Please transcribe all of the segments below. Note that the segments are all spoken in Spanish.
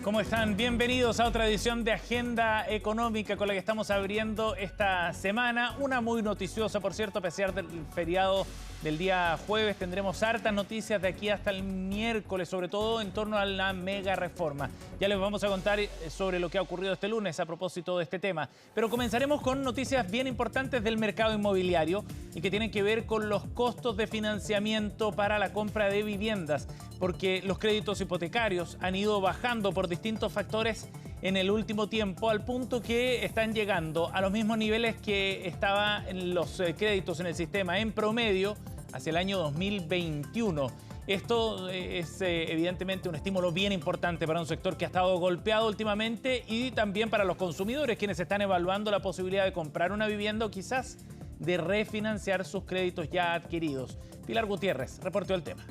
¿Cómo están? Bienvenidos a otra edición de Agenda Económica con la que estamos abriendo esta semana. Una muy noticiosa, por cierto, a pesar del feriado del día jueves. Tendremos hartas noticias de aquí hasta el miércoles, sobre todo en torno a la mega reforma. Ya les vamos a contar sobre lo que ha ocurrido este lunes a propósito de este tema. Pero comenzaremos con noticias bien importantes del mercado inmobiliario y que tienen que ver con los costos de financiamiento para la compra de viviendas, porque los créditos hipotecarios han ido bajando por distintos factores en el último tiempo, al punto que están llegando a los mismos niveles que estaban en los créditos en el sistema en promedio hacia el año 2021. Esto es evidentemente un estímulo bien importante para un sector que ha estado golpeado últimamente y también para los consumidores, quienes están evaluando la posibilidad de comprar una vivienda o quizás de refinanciar sus créditos ya adquiridos. Pilar Gutiérrez reportó el tema.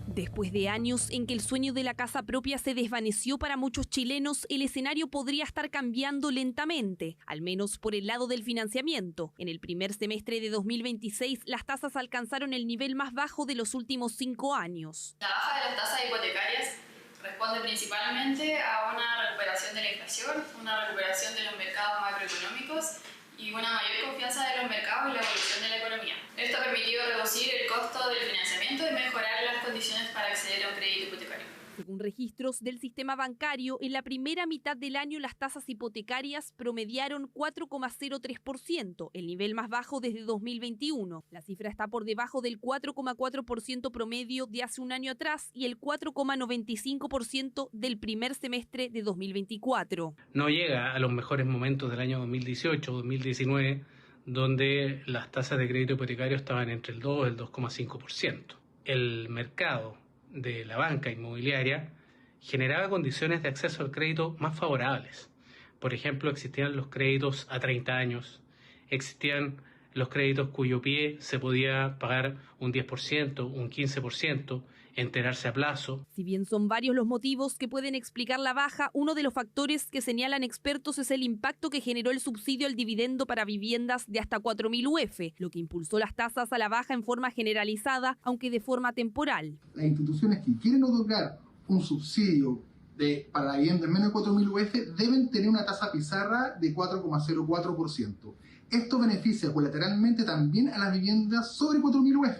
Después de años en que el sueño de la casa propia se desvaneció para muchos chilenos, el escenario podría estar cambiando lentamente, al menos por el lado del financiamiento. En el primer semestre de 2026, las tasas alcanzaron el nivel más bajo de los últimos 5 años. La baja de las tasas hipotecarias responde principalmente a una recuperación de la inflación, una recuperación de los mercados macroeconómicos y una mayor confianza de los mercados en la evolución de la economía. Esto ha permitido reducir el costo del financiamiento y mejorar las condiciones para acceder a un crédito hipotecario. Según registros del sistema bancario, en la primera mitad del año las tasas hipotecarias promediaron 4,03%, el nivel más bajo desde 2021. La cifra está por debajo del 4,4% promedio de hace un año atrás y el 4,95% del primer semestre de 2024. No llega a los mejores momentos del año 2018 o 2019, donde las tasas de crédito hipotecario estaban entre el 2 y el 2,5%. El mercado de la banca inmobiliaria generaba condiciones de acceso al crédito más favorables. Por ejemplo, existían los créditos a 30 años, existían los créditos cuyo pie se podía pagar un 10%, un 15%, enterarse a plazo. Si bien son varios los motivos que pueden explicar la baja, uno de los factores que señalan expertos es el impacto que generó el subsidio al dividendo para viviendas de hasta 4.000 UF, lo que impulsó las tasas a la baja en forma generalizada, aunque de forma temporal. Las instituciones que quieren otorgar un subsidio para la vivienda en menos de 4.000 UF deben tener una tasa pizarra de 4,04%. Esto beneficia colateralmente también a las viviendas sobre 4.000 UF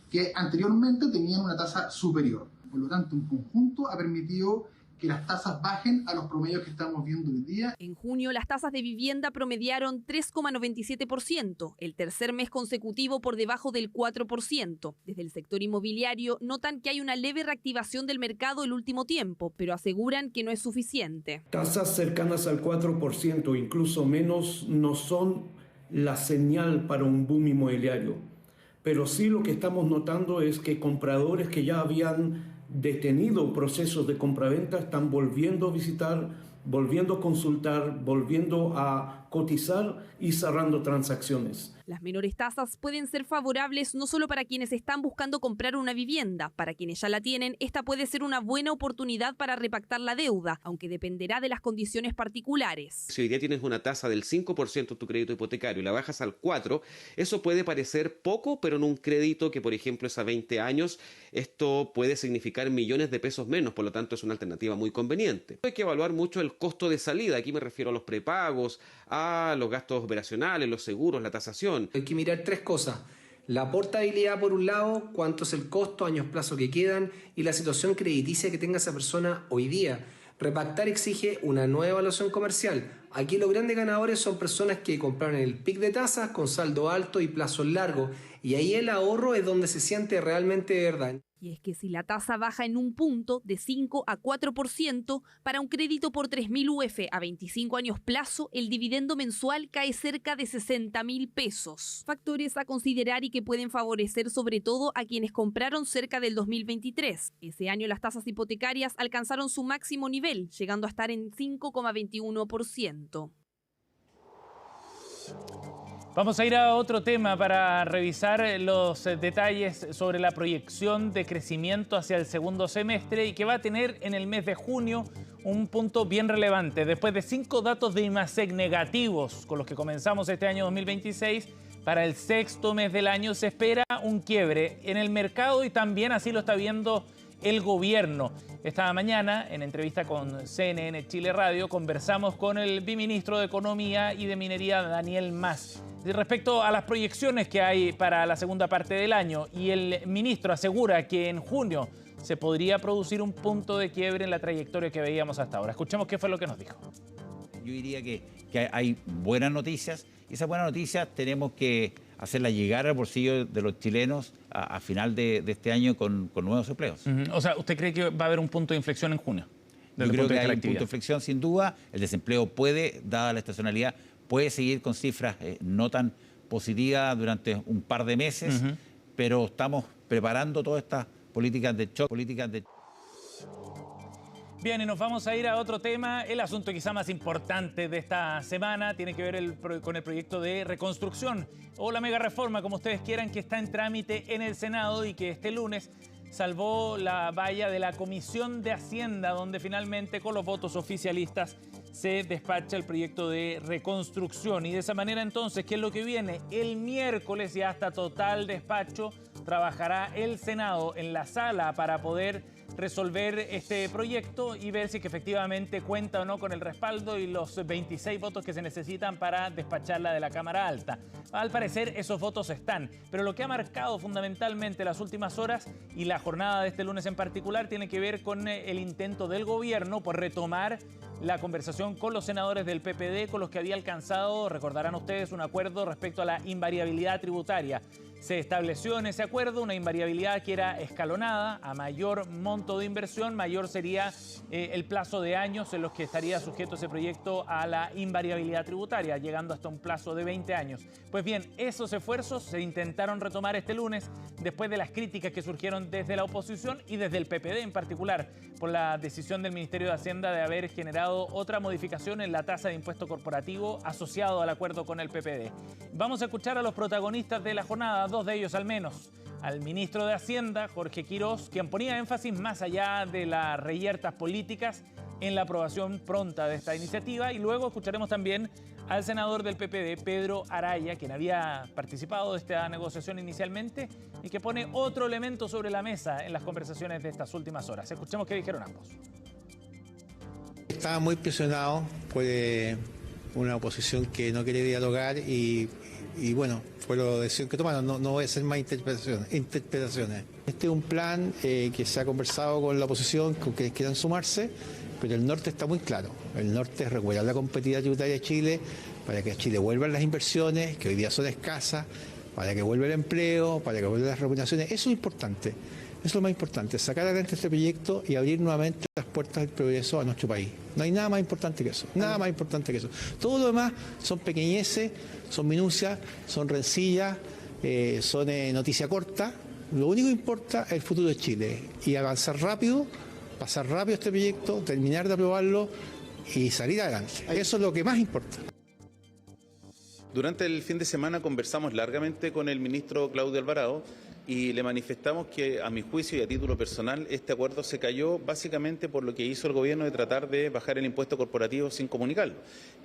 que anteriormente tenían una tasa superior. Por lo tanto, en conjunto ha permitido que las tasas bajen a los promedios que estamos viendo hoy día. En junio, las tasas de vivienda promediaron 3,97%, el tercer mes consecutivo por debajo del 4%. Desde el sector inmobiliario notan que hay una leve reactivación del mercado el último tiempo, pero aseguran que no es suficiente. Tasas cercanas al 4%, incluso menos, no son la señal para un boom inmobiliario. Pero sí lo que estamos notando es que compradores que ya habían detenido procesos de compraventa están volviendo a visitar, volviendo a consultar, volviendo a cotizar y cerrando transacciones. Las menores tasas pueden ser favorables no solo para quienes están buscando comprar una vivienda. Para quienes ya la tienen, esta puede ser una buena oportunidad para repactar la deuda, aunque dependerá de las condiciones particulares. Si hoy día tienes una tasa del 5% de tu crédito hipotecario y la bajas al 4%, eso puede parecer poco, pero en un crédito que, por ejemplo, es a 20 años, esto puede significar millones de pesos menos, por lo tanto es una alternativa muy conveniente. Hay que evaluar mucho el costo de salida, aquí me refiero a los prepagos, a los gastos operacionales, los seguros, la tasación. Hay que mirar 3 cosas. La portabilidad por un lado, cuánto es el costo, años plazo que quedan y la situación crediticia que tenga esa persona hoy día. Repactar exige una nueva evaluación comercial. Aquí los grandes ganadores son personas que compraron el pic de tasas con saldo alto y plazos largos y ahí el ahorro es donde se siente realmente de verdad. Y es que si la tasa baja en un punto de 5 a 4%, para un crédito por 3.000 UF a 25 años plazo, el dividendo mensual cae cerca de 60.000 pesos. Factores a considerar y que pueden favorecer sobre todo a quienes compraron cerca del 2023. Ese año las tasas hipotecarias alcanzaron su máximo nivel, llegando a estar en 5,21%. Vamos a ir a otro tema para revisar los detalles sobre la proyección de crecimiento hacia el segundo semestre y que va a tener en el mes de junio un punto bien relevante. Después de 5 datos de IMACEC negativos con los que comenzamos este año 2026, para el sexto mes del año se espera un quiebre en el mercado y también así lo está viendo el gobierno. Esta mañana, en entrevista con CNN Chile Radio, conversamos con el viceministro de Economía y de Minería, Daniel Mas, respecto a las proyecciones que hay para la segunda parte del año, y el ministro asegura que en junio se podría producir un punto de quiebre en la trayectoria que veíamos hasta ahora. Escuchemos qué fue lo que nos dijo. Yo diría que hay buenas noticias, y esas buenas noticias tenemos que hacerlas llegar al bolsillo de los chilenos a final de este año con nuevos empleos. O sea, ¿usted cree que va a haber un punto de inflexión en junio? Yo creo que hay un punto de inflexión sin duda. El desempleo puede, dada la estacionalidad, puede seguir con cifras no tan positivas durante un par de meses, pero estamos preparando todas estas políticas de shock, Bien, y nos vamos a ir a otro tema. El asunto quizá más importante de esta semana tiene que ver con el proyecto de reconstrucción o la mega reforma, como ustedes quieran, que está en trámite en el Senado y que este lunes salvó la valla de la Comisión de Hacienda, donde finalmente con los votos oficialistas se despacha el proyecto de reconstrucción. Y de esa manera entonces, ¿qué es lo que viene? El miércoles, y hasta total despacho, trabajará el Senado en la sala para poder resolver este proyecto y ver si que efectivamente cuenta o no con el respaldo y los 26 votos que se necesitan para despacharla de la Cámara Alta. Al parecer esos votos están, pero lo que ha marcado fundamentalmente las últimas horas y la jornada de este lunes en particular tiene que ver con el intento del gobierno por retomar la conversación con los senadores del PPD, con los que había alcanzado, recordarán ustedes, un acuerdo respecto a la invariabilidad tributaria. Se estableció en ese acuerdo una invariabilidad que era escalonada. A mayor monto de inversión, mayor sería el plazo de años en los que estaría sujeto ese proyecto a la invariabilidad tributaria, llegando hasta un plazo de 20 años. Pues bien, esos esfuerzos se intentaron retomar este lunes después de las críticas que surgieron desde la oposición y desde el PPD en particular, por la decisión del Ministerio de Hacienda de haber generado otra modificación en la tasa de impuesto corporativo asociado al acuerdo con el PPD. Vamos a escuchar a los protagonistas de la jornada, dos de ellos al menos. Al ministro de Hacienda, Jorge Quirós, quien ponía énfasis más allá de las reyertas políticas en la aprobación pronta de esta iniciativa, y luego escucharemos también al senador del PPD, Pedro Araya, quien había participado de esta negociación inicialmente y que pone otro elemento sobre la mesa en las conversaciones de estas últimas horas. Escuchemos qué dijeron ambos. Estaba muy presionado por una oposición que no quiere dialogar y bueno, fue la decisión que tomaron. No voy a hacer más interpretaciones. Este es un plan que se ha conversado con la oposición, con quienes quieran sumarse, pero el norte está muy claro. El norte es recuperar la competitividad tributaria de Chile para que a Chile vuelvan las inversiones, que hoy día son escasas, para que vuelva el empleo, para que vuelvan las remuneraciones. Eso es importante. Eso es lo más importante, sacar adelante este proyecto y abrir nuevamente las puertas del progreso a nuestro país. No hay nada más importante que eso, nada más importante que eso. Todo lo demás son pequeñeces, son minucias, son rencillas, son noticia corta. Lo único que importa es el futuro de Chile y avanzar rápido, pasar rápido este proyecto, terminar de aprobarlo y salir adelante. Eso es lo que más importa. Durante el fin de semana conversamos largamente con el ministro Claudio Alvarado y le manifestamos que, a mi juicio y a título personal, este acuerdo se cayó básicamente por lo que hizo el gobierno de tratar de bajar el impuesto corporativo sin comunicarlo.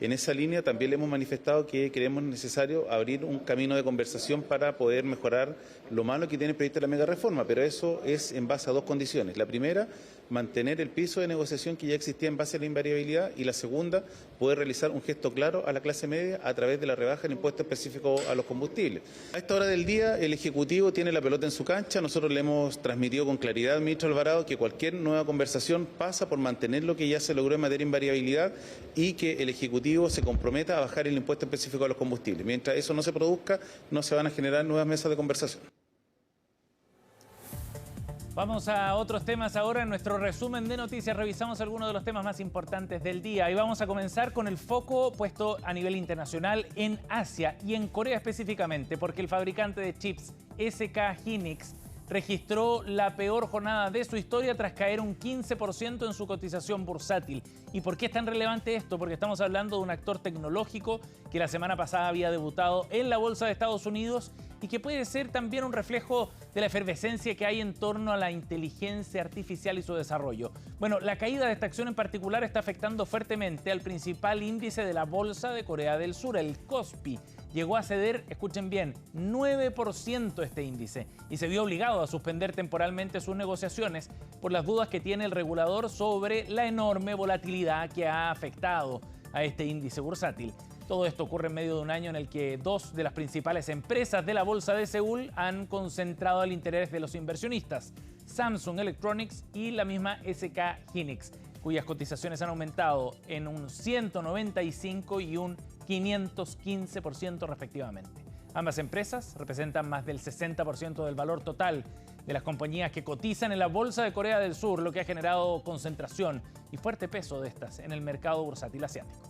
En esa línea también le hemos manifestado que creemos necesario abrir un camino de conversación para poder mejorar lo malo que tiene previsto la mega reforma, pero eso es en base a dos condiciones. La primera, mantener el piso de negociación que ya existía en base a la invariabilidad, y la segunda, poder realizar un gesto claro a la clase media a través de la rebaja del impuesto específico a los combustibles. A esta hora del día el Ejecutivo tiene la pelota en su cancha. Nosotros le hemos transmitido con claridad al ministro Alvarado que cualquier nueva conversación pasa por mantener lo que ya se logró en materia de invariabilidad y que el Ejecutivo se comprometa a bajar el impuesto específico a los combustibles. Mientras eso no se produzca, no se van a generar nuevas mesas de conversación. Vamos a otros temas ahora. En nuestro resumen de noticias revisamos algunos de los temas más importantes del día y vamos a comenzar con el foco puesto a nivel internacional en Asia y en Corea específicamente, porque el fabricante de chips SK Hynix registró la peor jornada de su historia tras caer un 15% en su cotización bursátil. ¿Y por qué es tan relevante esto? Porque estamos hablando de un actor tecnológico que la semana pasada había debutado en la bolsa de Estados Unidos y que puede ser también un reflejo de la efervescencia que hay en torno a la inteligencia artificial y su desarrollo. Bueno, la caída de esta acción en particular está afectando fuertemente al principal índice de la bolsa de Corea del Sur, el KOSPI, llegó a ceder, escuchen bien, 9% este índice y se vio obligado a suspender temporalmente sus negociaciones por las dudas que tiene el regulador sobre la enorme volatilidad que ha afectado a este índice bursátil. Todo esto ocurre en medio de un año en el que dos de las principales empresas de la bolsa de Seúl han concentrado el interés de los inversionistas, Samsung Electronics y la misma SK Hynix, cuyas cotizaciones han aumentado en un 195 y un 515% respectivamente. Ambas empresas representan más del 60% del valor total de las compañías que cotizan en la bolsa de Corea del Sur, lo que ha generado concentración y fuerte peso de estas en el mercado bursátil asiático.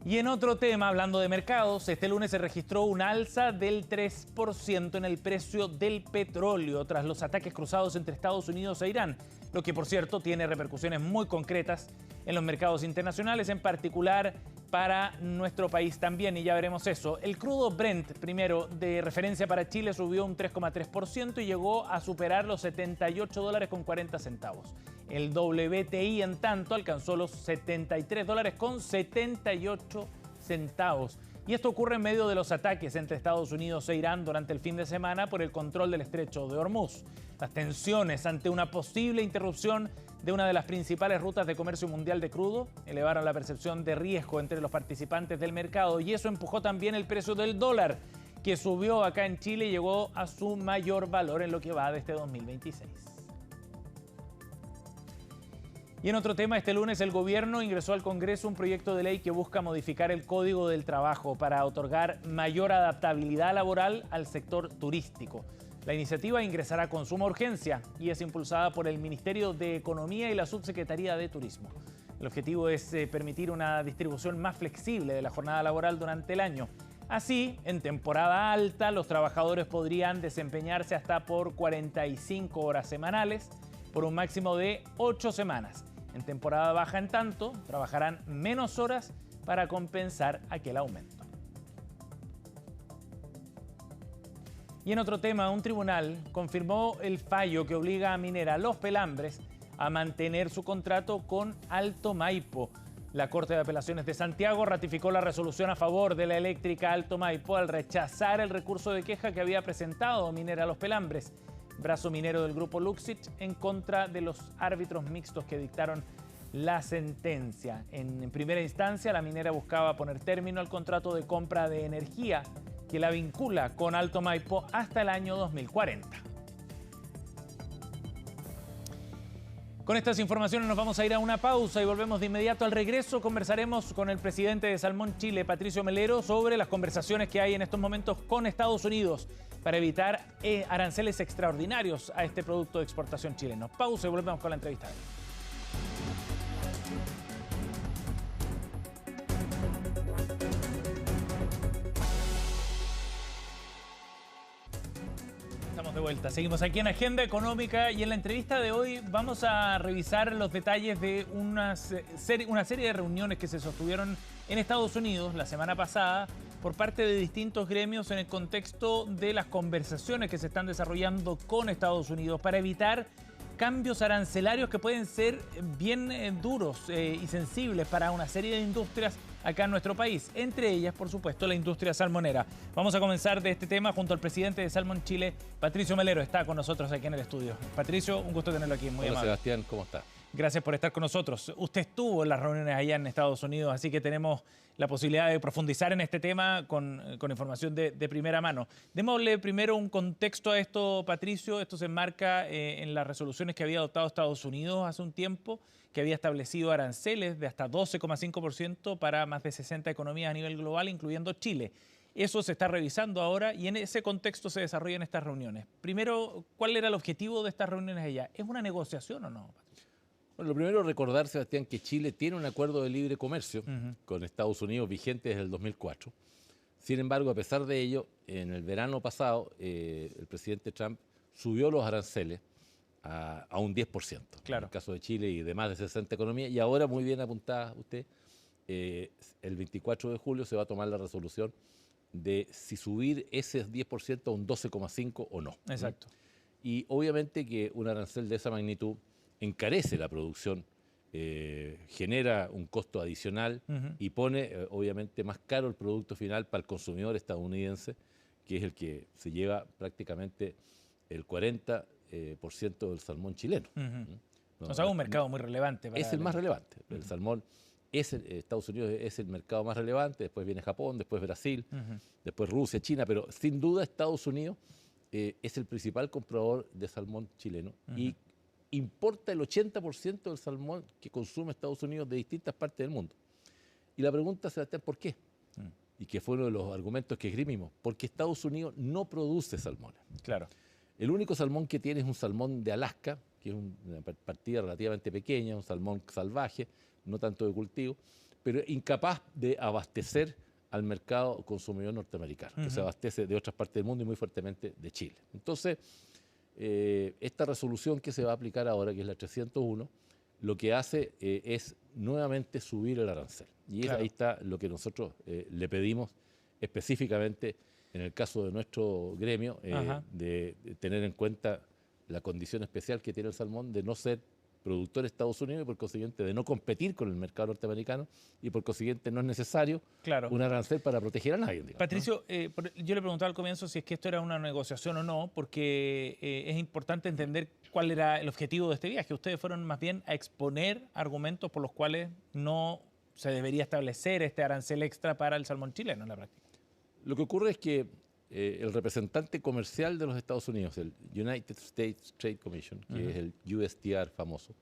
Y en otro tema, hablando de mercados, este lunes se registró un alza del 3% en el precio del petróleo tras los ataques cruzados entre Estados Unidos e Irán, lo que por cierto tiene repercusiones muy concretas en los mercados internacionales, en particular para nuestro país también, y ya veremos eso. El crudo Brent, primero, de referencia para Chile, subió un 3,3% y llegó a superar los $78.40. El WTI, en tanto, alcanzó los $73.78. Y esto ocurre en medio de los ataques entre Estados Unidos e Irán durante el fin de semana por el control del estrecho de Hormuz. Las tensiones ante una posible interrupción de una de las principales rutas de comercio mundial de crudo elevaron la percepción de riesgo entre los participantes del mercado y eso empujó también el precio del dólar, que subió acá en Chile y llegó a su mayor valor en lo que va de este 2026. Y en otro tema, este lunes el gobierno ingresó al Congreso un proyecto de ley que busca modificar el Código del Trabajo para otorgar mayor adaptabilidad laboral al sector turístico. La iniciativa ingresará con suma urgencia y es impulsada por el Ministerio de Economía y la Subsecretaría de Turismo. El objetivo es permitir una distribución más flexible de la jornada laboral durante el año. Así, en temporada alta, los trabajadores podrían desempeñarse hasta por 45 horas semanales por un máximo de 8 semanas. En temporada baja, en tanto, trabajarán menos horas para compensar aquel aumento. Y en otro tema, un tribunal confirmó el fallo que obliga a Minera Los Pelambres a mantener su contrato con Alto Maipo. La Corte de Apelaciones de Santiago ratificó la resolución a favor de la eléctrica Alto Maipo al rechazar el recurso de queja que había presentado Minera Los Pelambres, brazo minero del grupo Luxich, en contra de los árbitros mixtos que dictaron la sentencia. En primera instancia, la minera buscaba poner término al contrato de compra de energía que la vincula con Alto Maipo hasta el año 2040. Con estas informaciones nos vamos a ir a una pausa y volvemos de inmediato. Al regreso conversaremos con el presidente de Salmón Chile, Patricio Melero, sobre las conversaciones que hay en estos momentos con Estados Unidos para evitar aranceles extraordinarios a este producto de exportación chileno. Pausa y volvemos con la entrevista. De vuelta. Seguimos aquí en Agenda Económica y en la entrevista de hoy vamos a revisar los detalles de una serie de reuniones que se sostuvieron en Estados Unidos la semana pasada por parte de distintos gremios en el contexto de las conversaciones que se están desarrollando con Estados Unidos para evitar cambios arancelarios que pueden ser bien duros y sensibles para una serie de industrias acá en nuestro país, entre ellas, por supuesto, la industria salmonera. Vamos a comenzar de este tema junto al presidente de Salmón Chile, Patricio Melero. Está con nosotros aquí en el estudio. Patricio, un gusto tenerlo aquí. Muy Hola, amable. Sebastián, ¿cómo está? Gracias por estar con nosotros. Usted estuvo en las reuniones allá en Estados Unidos, así que tenemos la posibilidad de profundizar en este tema con información de primera mano. Démosle primero un contexto a esto, Patricio. Esto se enmarca en las resoluciones que había adoptado Estados Unidos hace un tiempo, que había establecido aranceles de hasta 12,5% para más de 60 economías a nivel global, incluyendo Chile. Eso se está revisando ahora y en ese contexto se desarrollan estas reuniones. Primero, ¿cuál era el objetivo de estas reuniones allá? ¿Es una negociación o no, Patricio? Bueno, lo primero es recordar, Sebastián, que Chile tiene un acuerdo de libre comercio con Estados Unidos vigente desde el 2004. Sin embargo, a pesar de ello, en el verano pasado, el presidente Trump subió los aranceles a un 10%. Claro. En el caso de Chile y de más de 60 economías. Y ahora, muy bien apuntada usted, el 24 de julio se va a tomar la resolución de si subir ese 10% a un 12,5% o no. Exacto. Y obviamente que un arancel de esa magnitud encarece la producción genera un costo adicional y pone obviamente más caro el producto final para el consumidor estadounidense, que es el que se lleva prácticamente el 40% del salmón chileno. O sea, un mercado muy relevante. Es el más relevante. El salmón, Estados Unidos es el mercado más relevante, después viene Japón, después Brasil, después Rusia, China, pero sin duda Estados Unidos es el principal comprador de salmón chileno y importa el 80% del salmón que consume Estados Unidos de distintas partes del mundo. Y la pregunta, Sebastián, ¿por qué? Y que fue uno de los argumentos que esgrimimos. Porque Estados Unidos no produce salmones. Claro. El único salmón que tiene es un salmón de Alaska, que es una partida relativamente pequeña, un salmón salvaje, no tanto de cultivo, pero incapaz de abastecer al mercado consumidor norteamericano, que se abastece de otras partes del mundo y muy fuertemente de Chile. Entonces, esta resolución que se va a aplicar ahora, que es la 301, lo que hace es nuevamente subir el arancel. Y ahí está lo que nosotros le pedimos específicamente en el caso de nuestro gremio, de tener en cuenta la condición especial que tiene el salmón de no ser productor de Estados Unidos y por consiguiente de no competir con el mercado norteamericano y por consiguiente no es necesario un arancel para proteger a nadie. Digamos, Patricio, yo le preguntaba al comienzo si es que esto era una negociación o no, porque es importante entender cuál era el objetivo de este viaje. Ustedes fueron más bien a exponer argumentos por los cuales no se debería establecer este arancel extra para el salmón chileno en la práctica. Lo que ocurre es que el representante comercial de los Estados Unidos, el United States Trade Commission, que es el USTR famoso,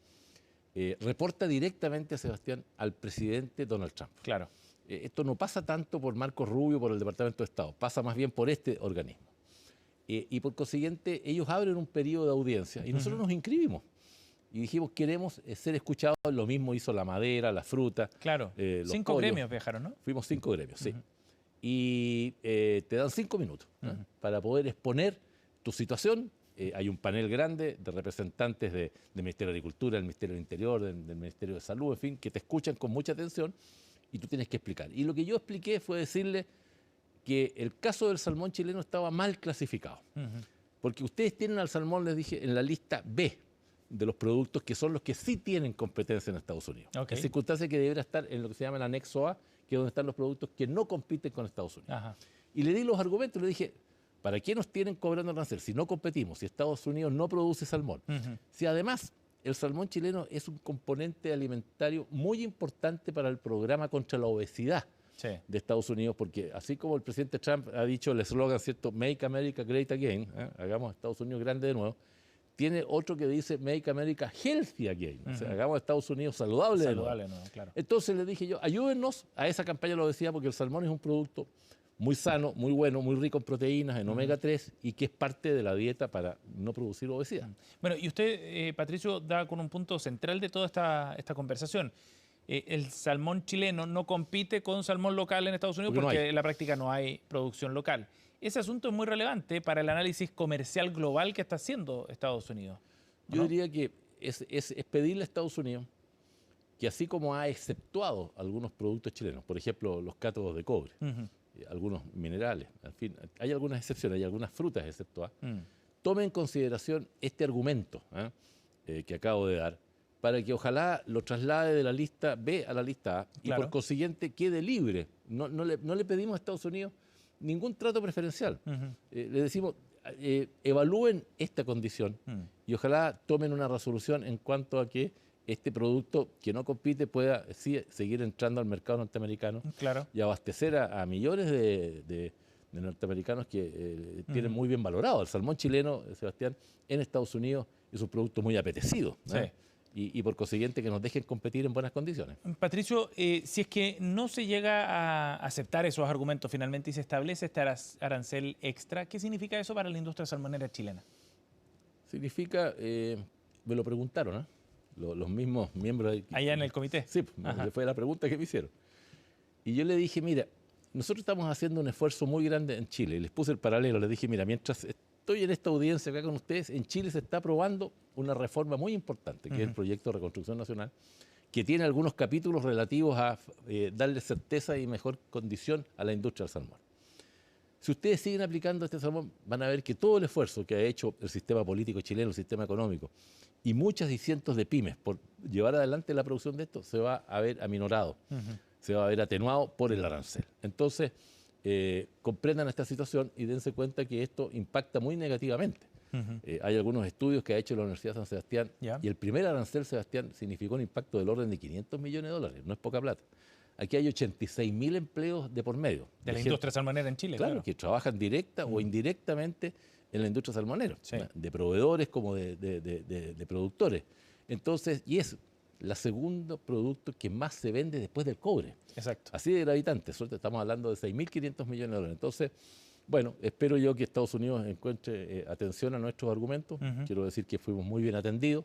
reporta directamente a Sebastián al presidente Donald Trump. Claro. Esto no pasa tanto por Marco Rubio, por el Departamento de Estado, pasa más bien por este organismo. Y por consiguiente, ellos abren un periodo de audiencia y nosotros nos inscribimos. Y dijimos, queremos ser escuchados. Lo mismo hizo la madera, la fruta. Claro. Los 5 pollos. gremios viajaron, ¿no? Fuimos 5 gremios, sí. Y te dan 5 minutos para poder exponer tu situación. Hay un panel grande de representantes del Ministerio de Agricultura, del Ministerio del Interior, del Ministerio de Salud, en fin, que te escuchan con mucha atención y tú tienes que explicar. Y lo que yo expliqué fue decirle que el caso del salmón chileno estaba mal clasificado. Porque ustedes tienen al salmón, les dije, en la lista B de los productos que son los que sí tienen competencia en Estados Unidos. En circunstancia que debería estar en lo que se llama el anexo A, que es donde están los productos que no compiten con Estados Unidos. Y le di los argumentos, le dije, ¿para qué nos tienen cobrando arancel si no competimos, si Estados Unidos no produce salmón? Si además el salmón chileno es un componente alimentario muy importante para el programa contra la obesidad de Estados Unidos, porque así como el presidente Trump ha dicho el eslogan, ¿cierto? Make America Great Again, hagamos a Estados Unidos grande de nuevo, tiene otro que dice Make America Healthy Again, o sea, hagamos a Estados Unidos saludable de nuevo. Claro. Entonces le dije yo, ayúdennos a esa campaña de la obesidad, porque el salmón es un producto muy sano, muy bueno, muy rico en proteínas, en omega 3 y que es parte de la dieta para no producir obesidad. Bueno, y usted, Patricio, da con un punto central de toda esta conversación. El salmón chileno no compite con salmón local en Estados Unidos porque en la práctica no hay producción local. Ese asunto es muy relevante para el análisis comercial global que está haciendo Estados Unidos. Yo diría que es pedirle a Estados Unidos que así como ha exceptuado algunos productos chilenos, por ejemplo, los cátodos de cobre, algunos minerales, en fin, hay algunas excepciones, hay algunas frutas exceptuadas, tome en consideración este argumento que acabo de dar, para que ojalá lo traslade de la lista B a la lista A y por consiguiente quede libre. No le pedimos a Estados Unidos ningún trato preferencial. Le decimos, evalúen esta condición y ojalá tomen una resolución en cuanto a que este producto que no compite pueda seguir entrando al mercado norteamericano y abastecer a millones de norteamericanos que tienen muy bien valorado. El salmón chileno, Sebastián, en Estados Unidos es un producto muy apetecido. Y por consiguiente que nos dejen competir en buenas condiciones. Patricio, si es que no se llega a aceptar esos argumentos finalmente y se establece este arancel extra, ¿qué significa eso para la industria salmonera chilena? Significa, me lo preguntaron, los mismos miembros. ¿Allá en el comité? Sí, fue la pregunta que me hicieron. Y yo le dije, mira, nosotros estamos haciendo un esfuerzo muy grande en Chile. Y les puse el paralelo, les dije, mira, mientras estoy en esta audiencia acá con ustedes, en Chile se está aprobando una reforma muy importante, que es el proyecto de reconstrucción nacional, que tiene algunos capítulos relativos a darle certeza y mejor condición a la industria del salmón. Si ustedes siguen aplicando este salmón, van a ver que todo el esfuerzo que ha hecho el sistema político chileno, el sistema económico, y muchas y cientos de pymes por llevar adelante la producción de esto, se va a ver aminorado, se va a ver atenuado por el arancel. Entonces, comprendan esta situación y dense cuenta que esto impacta muy negativamente. Hay algunos estudios que ha hecho la Universidad de San Sebastián y el primer arancel, Sebastián, significó un impacto del orden de $500 millones, no es poca plata. Aquí hay 86.000 empleos de por medio. De la industria salmonera en Chile, claro. Que trabajan directa o indirectamente en la industria salmonera, de proveedores como de productores. Entonces, y es el segundo producto que más se vende después del cobre. Exacto. Así de gravitante, estamos hablando de $6.500 millones. Entonces, bueno, espero yo que Estados Unidos encuentre atención a nuestros argumentos. Quiero decir que fuimos muy bien atendidos,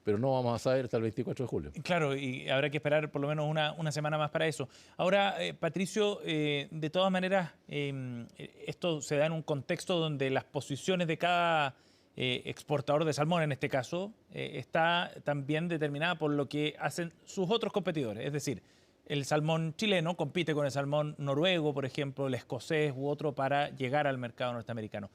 pero no vamos a saber hasta el 24 de julio. Claro, y habrá que esperar por lo menos una semana más para eso. Ahora, Patricio, de todas maneras, esto se da en un contexto donde las posiciones de cada exportador de salmón, en este caso, está también determinada por lo que hacen sus otros competidores. Es decir, el salmón chileno compite con el salmón noruego, por ejemplo, el escocés u otro para llegar al mercado norteamericano.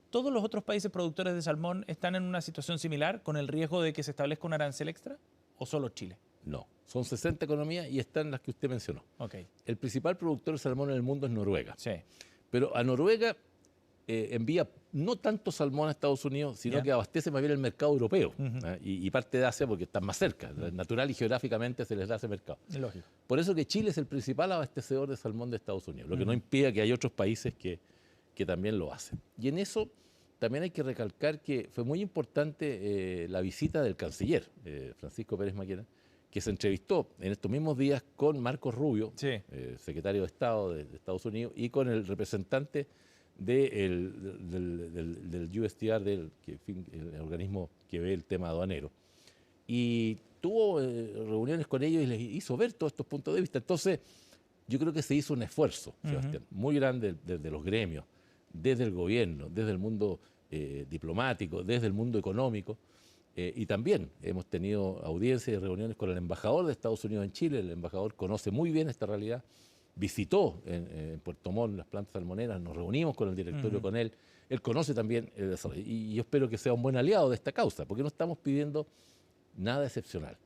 ¿Todos los otros países productores de salmón están en una situación similar, con el riesgo de que se establezca un arancel extra, o solo Chile? No, son 60 economías y están las que usted mencionó. Okay. El principal productor de salmón en el mundo es Noruega. Sí. Pero a Noruega envía no tanto salmón a Estados Unidos, sino que abastece más bien el mercado europeo y parte de Asia porque están más cerca. Natural y geográficamente se les da ese mercado. Lógico. Por eso que Chile es el principal abastecedor de salmón de Estados Unidos, lo que no impide que hay otros países que también lo hacen. Y en eso también hay que recalcar que fue muy importante la visita del canciller, Francisco Pérez Maquena, que se entrevistó en estos mismos días con Marcos Rubio, secretario de Estado de Estados Unidos, y con el representante del USTR, el organismo que ve el tema aduanero. Y tuvo reuniones con ellos y les hizo ver todos estos puntos de vista. Entonces, yo creo que se hizo un esfuerzo, Sebastián, muy grande desde los gremios, desde el gobierno, desde el mundo diplomático, desde el mundo económico, y también hemos tenido audiencias y reuniones con el embajador de Estados Unidos en Chile. El embajador conoce muy bien esta realidad, visitó en Puerto Montt las plantas salmoneras, nos reunimos con el directorio con él conoce también el desarrollo, y yo espero que sea un buen aliado de esta causa, porque no estamos pidiendo nada excepcional,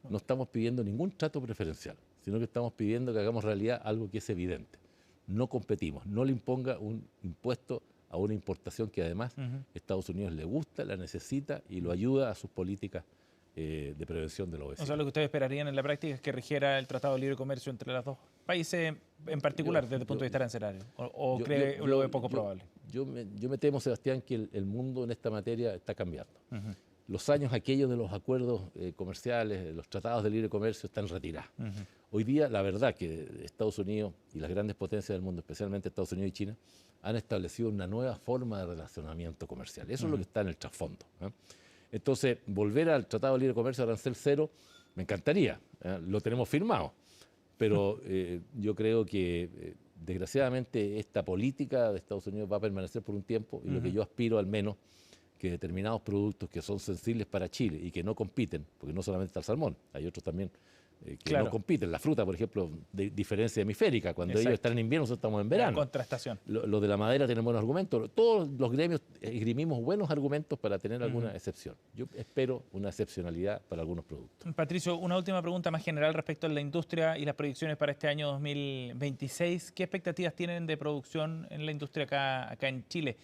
no estamos pidiendo ningún trato preferencial, sino que estamos pidiendo que hagamos realidad algo que es evidente. No competimos, no le imponga un impuesto a una importación que además Estados Unidos le gusta, la necesita y lo ayuda a sus políticas de prevención de la obesidad. O sea, lo que ustedes esperarían en la práctica es que rigiera el Tratado de Libre Comercio entre los dos países en particular desde el punto de vista arancelario, o cree lo ve poco probable. Yo me temo, Sebastián, que el mundo en esta materia está cambiando. Los años aquellos de los acuerdos comerciales, los tratados de libre comercio están retirados. Hoy día, la verdad que Estados Unidos y las grandes potencias del mundo, especialmente Estados Unidos y China, han establecido una nueva forma de relacionamiento comercial. Eso es lo que está en el trasfondo. Entonces, volver al Tratado de Libre Comercio arancel cero, me encantaría. Lo tenemos firmado. Pero yo creo que, desgraciadamente, esta política de Estados Unidos va a permanecer por un tiempo y lo que yo aspiro, al menos, que determinados productos que son sensibles para Chile y que no compiten, porque no solamente está el salmón, hay otros también que no compiten. La fruta, por ejemplo, de diferencia hemisférica, cuando ellos están en invierno, nosotros estamos en verano. La contrastación. Los de la madera tienen buenos argumentos. Todos los gremios esgrimimos buenos argumentos para tener alguna excepción. Yo espero una excepcionalidad para algunos productos. Patricio, una última pregunta más general respecto a la industria y las proyecciones para este año 2026. ¿Qué expectativas tienen de producción en la industria acá en Chile?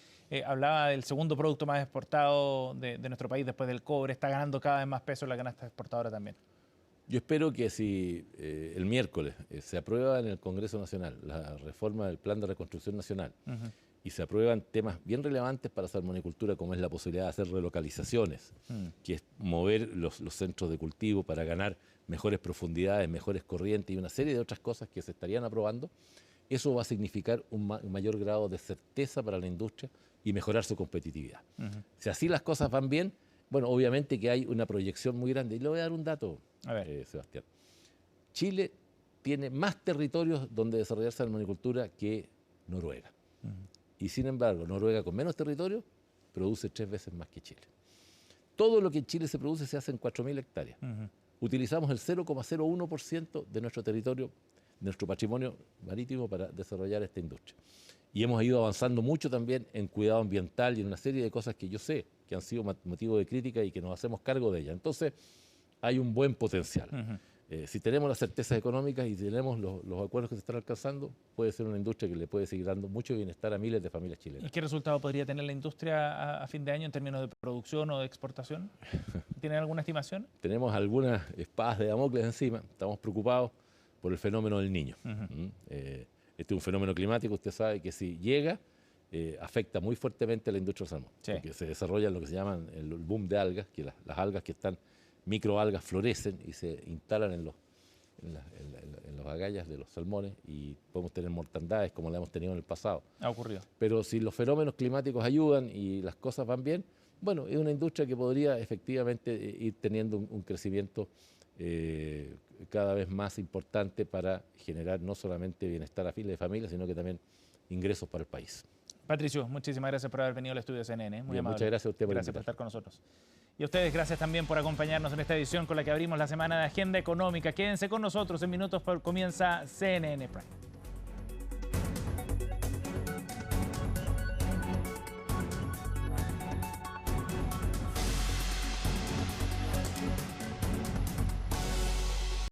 Hablaba del segundo producto más exportado de nuestro país después del cobre. Está ganando cada vez más peso la canasta exportadora también. Yo espero que si el miércoles se aprueba en el Congreso Nacional la reforma del Plan de Reconstrucción Nacional y se aprueban temas bien relevantes para la salmonicultura, como es la posibilidad de hacer relocalizaciones, que es mover los centros de cultivo para ganar mejores profundidades, mejores corrientes y una serie de otras cosas que se estarían aprobando, eso va a significar un mayor grado de certeza para la industria y mejorar su competitividad. Si así las cosas van bien, bueno, obviamente que hay una proyección muy grande. Y le voy a dar un dato, Sebastián. Chile tiene más territorios donde desarrollar salmonicultura que Noruega. Y sin embargo, Noruega, con menos territorio, produce 3 veces más que Chile. Todo lo que en Chile se produce se hace en 4.000 hectáreas. Utilizamos el 0,01% de nuestro territorio, de nuestro patrimonio marítimo para desarrollar esta industria. Y hemos ido avanzando mucho también en cuidado ambiental y en una serie de cosas que yo sé que han sido motivo de crítica y que nos hacemos cargo de ellas. Entonces, hay un buen potencial. Si tenemos las certezas económicas y tenemos los acuerdos que se están alcanzando, puede ser una industria que le puede seguir dando mucho bienestar a miles de familias chilenas. ¿Y qué resultado podría tener la industria a fin de año en términos de producción o de exportación? ¿Tienen alguna estimación? Tenemos algunas espadas de Damocles encima. Estamos preocupados por el fenómeno del Niño. Este es un fenómeno climático, usted sabe que si llega, afecta muy fuertemente a la industria del salmón. Sí. Porque se desarrolla lo que se llama el boom de algas, que las algas que están, microalgas, florecen y se instalan en las agallas de los salmones y podemos tener mortandades como la hemos tenido en el pasado. Ha ocurrido. Pero si los fenómenos climáticos ayudan y las cosas van bien, bueno, es una industria que podría efectivamente ir teniendo un crecimiento cada vez más importante para generar no solamente bienestar a miles de familias, sino que también ingresos para el país. Patricio, muchísimas gracias por haber venido al estudio de CNN. Muy amable. Muchas gracias a usted por Gracias por estar con nosotros. Y a ustedes, gracias también por acompañarnos en esta edición con la que abrimos la semana de Agenda Económica. Quédense con nosotros, en minutos comienza CNN Prime.